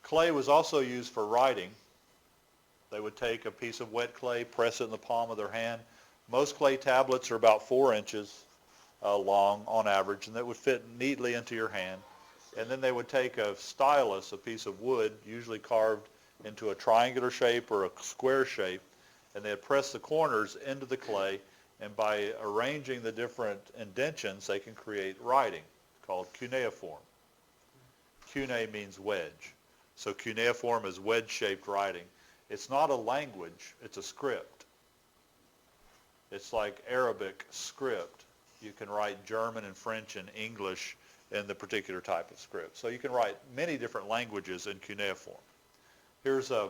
Clay was also used for writing. They would take a piece of wet clay, press it in the palm of their hand. Most clay tablets are about 4 inches long on average, and that would fit neatly into your hand. And then they would take a stylus, a piece of wood, usually carved into a triangular shape or a square shape, and they'd press the corners into the clay, and by arranging the different indentions, they can create writing called cuneiform. Cune means wedge. So cuneiform is wedge-shaped writing. It's not a language, it's a script. It's like Arabic script. You can write German and French and English in the particular type of script. So you can write many different languages in cuneiform. Here's a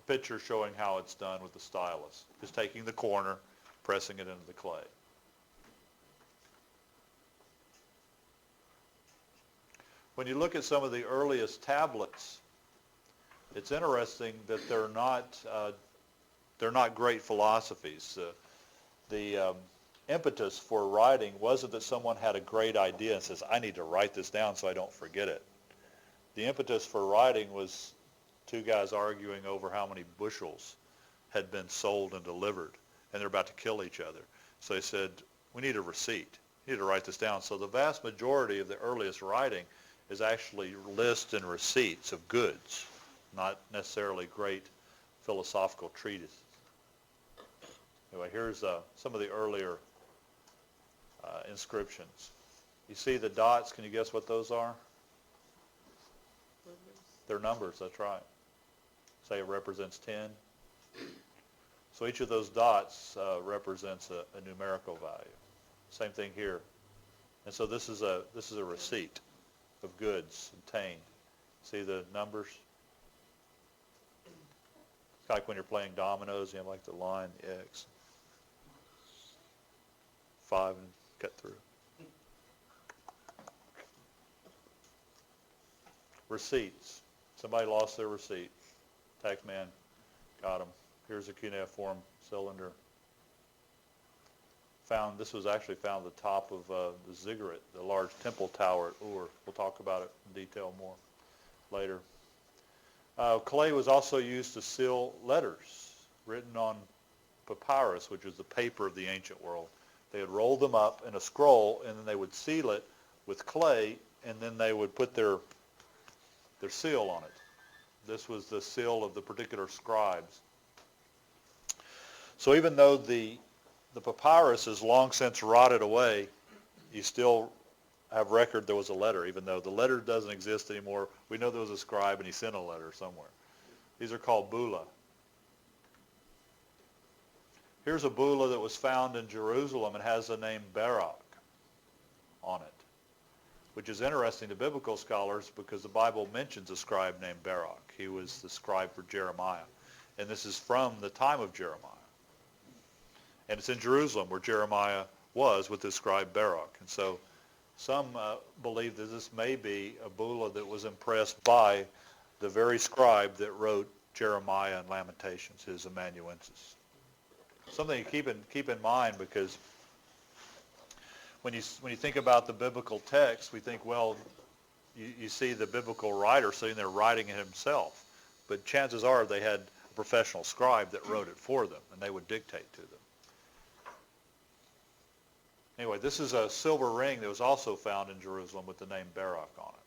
picture showing how it's done with the stylus. Just taking the corner, pressing it into the clay. When you look at some of the earliest tablets, it's interesting that they're not great philosophies. The impetus for writing wasn't that someone had a great idea and says, I need to write this down so I don't forget it. The impetus for writing was 2 guys arguing over how many bushels had been sold and delivered, and they're about to kill each other. So they said, we need a receipt. We need to write this down. So the vast majority of the earliest writing is actually lists and receipts of goods, not necessarily great philosophical treatises. Anyway, here's some of the earlier inscriptions. You see the dots. Can you guess what those are? They're numbers, that's right. Say it represents 10. So each of those dots represents a numerical value. Same thing here. And so this is a receipt of goods obtained. See the numbers? It's like when you're playing dominoes, you have like the line, the X. 5 and cut through. Receipts. Somebody lost their receipt. Tax man got them. Here's a cuneiform cylinder. This was actually found at the top of the ziggurat, the large temple tower at Ur. We'll talk about it in detail more later. Clay was also used to seal letters written on papyrus, which is the paper of the ancient world. They would roll them up in a scroll, and then they would seal it with clay, and then they would put their seal on it. This was the seal of the particular scribes. So even though the papyrus is long since rotted away, you still have record there was a letter, even though the letter doesn't exist anymore. We know there was a scribe and he sent a letter somewhere. These are called bulla. Here's a bulla that was found in Jerusalem and has the name Barak on it, which is interesting to biblical scholars because the Bible mentions a scribe named Barak. He was the scribe for Jeremiah. And this is from the time of Jeremiah. And it's in Jerusalem where Jeremiah was with his scribe Barak. And so some believe that this may be a bulla that was impressed by the very scribe that wrote Jeremiah and Lamentations, his amanuensis. Something to keep in mind, because when you think about the biblical text, we think, well, you see the biblical writer sitting there writing it himself. But chances are they had a professional scribe that wrote it for them, and they would dictate to them. Anyway, this is a silver ring that was also found in Jerusalem with the name Barak on it.